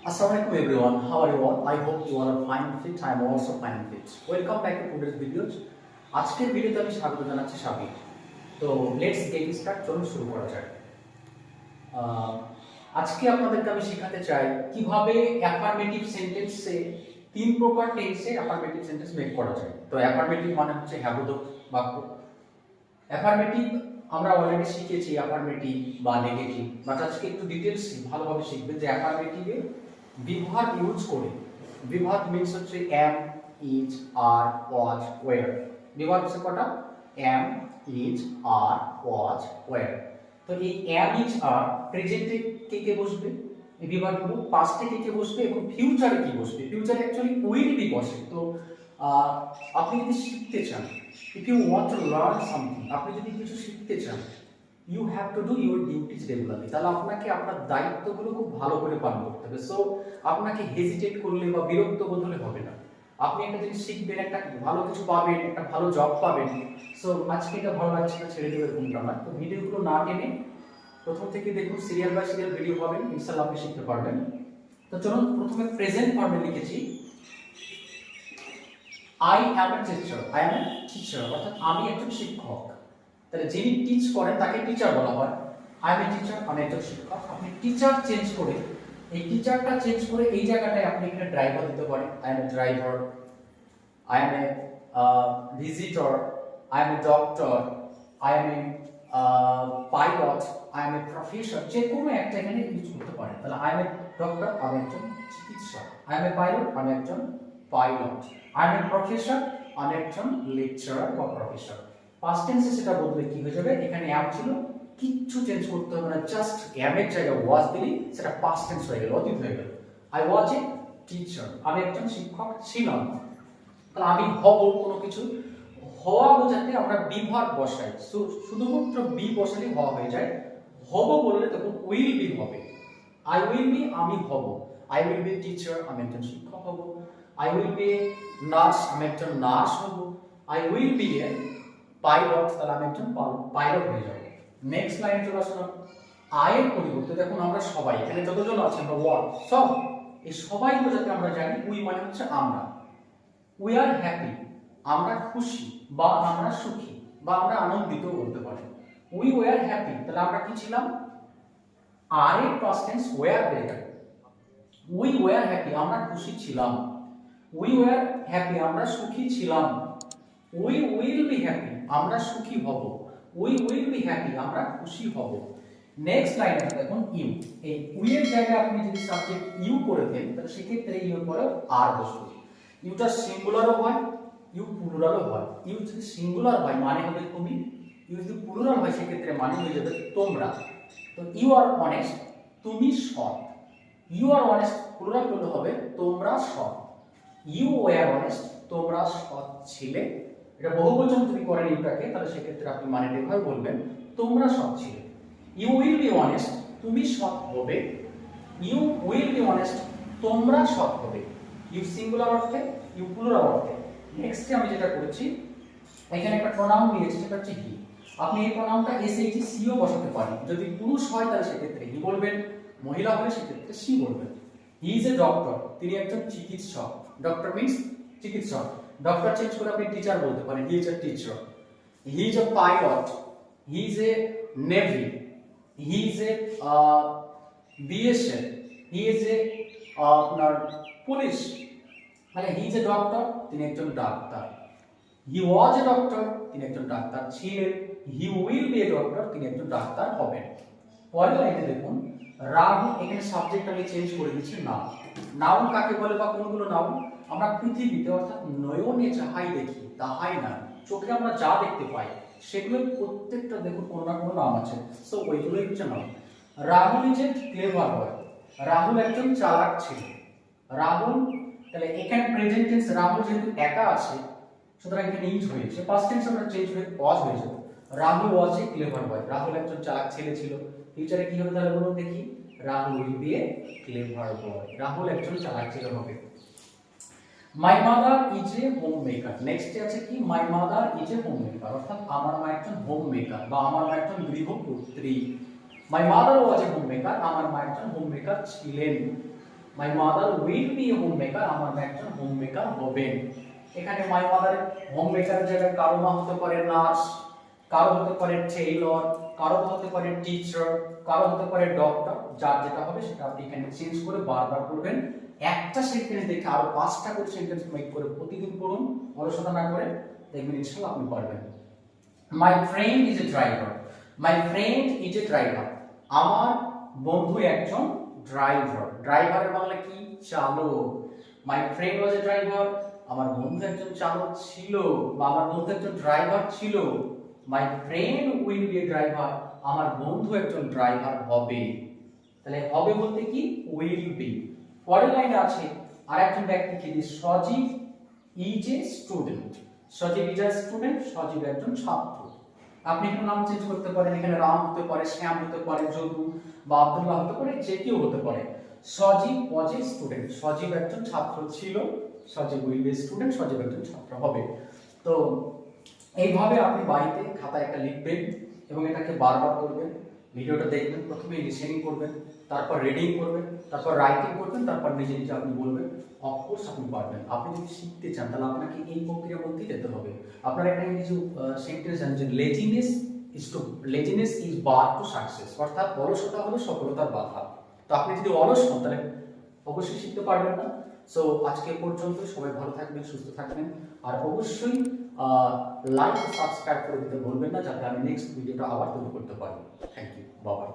Assalamualaikum everyone, how are you all? I hope you all are fine and fit. I am also fine and fit. Welcome back to today's videos. আজকের ভিডিওতে আমি স্বাগত জানাচ্ছি সাবির। তো let's get start, চলুন শুরু করা যাক। আজকে আপনাদেরকে আমি শেখাতে চাই কিভাবে অ্যাফার্মেটিভ সেন্টেন্সে তিন প্রকার টেন্সে অ্যাফার্মেটিভ সেন্টেন্স মেক করা যায়। তো অ্যাফার্মেটিভ মানে হচ্ছে হ্যাবোধক বাক্য। অ্যাফার্মেটিভ আমরা অলরেডি শিখেছি অ্যাফার্মেটিভ বা নেগেটিভ, বাট আজকে একটু ডিটেলস ভালোভাবে শিখবেন যে অ্যাফার্মেটিভে বিভাগ ইউজ করে। বিভাগ মিন্স হচ্ছে am, is, are, was, were. বিভাগ হচ্ছে কটা? Am, is, are, was, were. তো এই এম, ইজ, আর প্রেজেন্টে কে কে বসবে এই বিভাগগুলো, পাস্টে কে কে বসবে এবং ফিউচারে কি বসবে। ফিউচারে অ্যাকচুয়ালি উইল বি বসে। তো আপনি যদি শিখতে চান, if you want to learn something, আপনি যদি কিছু শিখতে চান, you have to do your duties regularly. তাহলে আপনাকে আপনার দায়িত্বগুলো খুব ভালো করে পালন করতে হবে। সো আপনাকে হেজিটেট করলে বা বিরক্ত বোধ হলে হবে না। আপনি একটা জিনিস শিখবেন, একটা ভালো কিছু পাবেন, একটা ভালো জব পাবেন। সো আজকে এটা ভালো লাগছে না, ছেড়ে দেবে এরকমটা না। তো ভিডিওগুলো না টেনে প্রথম থেকে দেখুন, সিরিয়াল বাই সিরিয়াল ভিডিও পাবেন, ইনশাআল্লাহ আপনি শিখতে পারবেন। তো চলুন প্রথমে প্রেজেন্ট ফর্মে লিখেছি I am a teacher. I am a teacher অর্থাৎ আমি একজন শিক্ষক। তাহলে যিনি টিচ করেন তাকে টিচার বলা হয়। আই এম এ টিচার, আমি একজন শিক্ষক। আপনি টিচার চেঞ্জ করে, এই টিচারটা চেঞ্জ করে এই জায়গাটায় আপনি এখানে ড্রাইভার দিতে পারেন। I M A driver, I M a visitor, I M a doctor, I M a pilot, I M a professor, যে কোনো একটা এখানে ইউজ করতে পারেন। তাহলে আই এম এ ডক্টর, আমি একজন চিকিৎসক। আই এম এ পাইলট, আমি একজন pilot. I M a professor, আমি একজন লেকচারার বা প্রফেসর। পাস্ট টেন্সে সেটা বদলে কি হয়ে যাবে, এখানে অ্যাম ছিল, কিচ্ছু চেঞ্জ করতে হবে না, জাস্ট অ্যাম এর জায়গায় ওয়াজ দিলেই সেটা পাস্ট টেন্স হয়ে গেল, অতীত হয়ে গেল। আই ওয়াজ এ টিচার, আমি একজন শিক্ষক ছিলাম। তাহলে আমি হব কোনো কিছু, হওয়া বোঝাতে আমরা বিভাগ বসাই, শুধুমাত্র বি বসালে হওয়া হয়ে যায়। হব বললে তখন উইল বি হবে। আই উইল বি, আমি হব। আই উইল বি টিচার, আমি একজন শিক্ষক হব। আই উইল বি নার্স, আমি একজন নার্স হব। I will be a pilot, তাহলে আমি একজন পাইলট হয়ে যাব। নেক্সট লাইনে চলে আসলাম। আয়ের পরিবর্তে দেখুন আমরা সবাই এখানে যতজন আছেন বা ওয়ার্ড সব, এই সবাই বোঝাতে আমরা জানি উই মানে হচ্ছে আমরা। উই আর হ্যাপি, আমরা খুশি বা আমরা সুখী বা আমরা আনন্দিত বলতে পারি। উই ওয়ার হ্যাপি, তাহলে আমরা কি ছিলাম? আর এর পাস্ট টেন্স ওয়ার হয়ে যাবে। উই ওয়ার হ্যাপি, আমরা খুশি ছিলাম। উই ওয়ার হ্যাপি, আমরা সুখী ছিলাম। উই উইল বি হ্যাপি, আমরা সুখী হব। উই উইল বি হ্যাপি, আমরা খুশি হব। নেক্সট লাইনে দেখুন ইউ। এই উই এর জায়গায় আপনি যদি সাবজেক্ট ইউ করে দেন, তাহলে সেক্ষেত্রে ইউ এর পরে আর বসবে। ইউটা সিঙ্গুলারও হয়, ইউ প্লুরালও হয়। ইউ যদি সিঙ্গুলার হয় মানে হবে তুমি, ইউ যদি প্লুরাল হয় সেক্ষেত্রে মানে হয়ে যাবে তোমরা। তো ইউ আর অনেস্ট, তুমি সৎ। ইউ আর অনেস্ট প্লুরাল করলে হবে তোমরা সৎ। ইউ ওয়ার অনেস্ট, তোমরা সৎ ছিলে। এটা বহুবচন যদি করেন ইউটাকে, তাহলে সেক্ষেত্রে আপনি মানেটা এভাবে বলবেন তোমরা সৎ ছিলে। ইউ উইল বি অনেস্ট, তুমি সৎ হবে। ইউ উইল বি অনেস্ট, তোমরা সৎ হবে। ইউ সিঙ্গুলার অর্থে, ইউ প্লুরাল অর্থে। নেক্সট আমি যেটা করেছি, এখানে একটা প্রনাউন নিয়েছি, সেটা হচ্ছে হি। আপনি এই প্রনাউনটা এস এইচ সি ও বসাতে পারেন। যদি পুরুষ হয় তাহলে সেক্ষেত্রে হি বলবেন, মহিলা হলে সেক্ষেত্রে সি বলবেন। হি ইজ এ ডক্টর, তিনি একজন চিকিৎসক। ডক্টর মিন্স চিকিৎসক। ডক্টর চেঞ্জ করে আপনি টিচার বলতে পারেন, he is a teacher. He is a pilot, he is a navy, he is a BSF, he is a আপনার পুলিশ। মানে হি ইজ এ ডক্টর, তিনি একজন doctor. He was a doctor, তিনি একজন ডাক্তার ছিলেন। He will be a doctor, তিনি একজন doctor হবেন। পরের লাইনে দেখুন রাহুল, এখানে সাবজেক্ট আমি চেঞ্জ করে দিচ্ছি নাউন। নাউন কাকে বলে বা কোনগুলো নাউন? আমরা পৃথিবীতে অর্থাৎ নয়নে যাহাই দেখি তাহাই না, চোখে আমরা যা দেখতে পাই সেগুলো প্রত্যেকটা দেখুন কোনো না কোনো নাম আছে। সো ওইগুলোই হচ্ছে noun. Rahul is a clever boy, Rahul একজন চালাক ছিল। রাহুল, তাহলে এখানে প্রেজেন্ট টেন্স রাহুল যেহেতু একা আছে, সুতরাং এখানে ইজ হয়েছে। পাস্ট টেন্স আমরা চেঞ্জ হয়ে ওয়াজ হয়ে যাবে। রাহুল ওয়াজ এ ক্লেভার বয়, রাহুল একজন চালাক ছেলে ছিল। ফিউচারে কি হবে তাহলে বলুন দেখি? Rahul will be a clever boy, Rahul একজন চালাক ছেলে হবে। My mother is a homemaker. Next আছে কি? My mother is a homemaker, অর্থাৎ আমার মা একজন হোম মেকার বা আমার মা একজন গৃহকর্ত্রী। My mother was a homemaker, আমার মা একজন হোম মেকার ছিলেন। My mother will be a homemaker, আমার মা একজন হোম মেকার হবেন। এখানে মাই মাদার হোম মেকারের জায়গায় কারো মা হতে পারে নার্স, কারো হতে পারে টেইলর, কারো হতে পারে টিচার, কারো হতে পারে ডক্টর। যার যেটা হবে সেটা আপনি এখানে চেঞ্জ করে বারবার করবেন। একটা সেন্টেন্স দেখে আরো 5টা করে সেন্টেন্স মেক করে প্রতিদিন পড়ুন, অলসতা না করে, দেখবেন ইনশাআল্লাহ আপনি পারবেন। My friend is a driver, my friend is a driver, আমার বন্ধু একজন ড্রাইভার। ড্রাইভারের বাংলা কি? চালক। My friend was A driver, আমার বন্ধু একজন চালক ছিল বা আমার বন্ধু একজন ড্রাইভার ছিল। My friend will be a driver, আমার বন্ধু একজন ড্রাইভার হবে। তাহলে হবে বলতে কি? Will be. পরের লাইনে আছে আরেকজন ব্যক্তিকে দিয়ে, Sajib is a student, Sajib is a student, Sajib একজন ছাত্র। আপনি একটু নাম চেঞ্জ করতে পারেন, এখানে রাম হতে পারে, শ্যাম হতে পারে, যদু বা আব্দুল্লাহ হতে পারে, যে কেউ হতে পারে। সজীব ওয়াজ এ স্টুডেন্ট, সজীব একজন ছাত্র ছিল, সজীব উইল বি স্টুডেন্ট, সজীব একজন ছাত্র হবে। তো এইভাবে আপনি বাড়িতে খাতায় একটা লিখবেন এবং এটাকে বারবার করবেন। ভিডিওটা দেখবেন, প্রথমে লিসেনিং করবেন, তারপর রিডিং করবেন, তারপর রাইটিং করবেন, তারপর নিজে নিজে আপনি বলবেন। অফকোর্স আপনি পারবেন। আপনি যদি শিখতে চান তাহলে আপনাকে এই প্রক্রিয়ার মধ্যেই যেতে হবে। আপনার একটা ইংরেজি সেন্টেন্স জানেন যে laziness is bar to success, অর্থাৎ অলসতা হলো সফলতার বাধা। তো আপনি যদি অলস হন তাহলে অবশ্যই শিখতে পারবেন না। সো আজকে পর্যন্ত সবাই ভালো থাকবেন, সুস্থ থাকবেন, আর অবশ্যই লাইক ও সাবস্ক্রাইব করে দিতে ভুলবেন না, যাতে আমি নেক্সট ভিডিওটা আবার তৈরি করতে পারি। থ্যাংক ইউ, বাবা।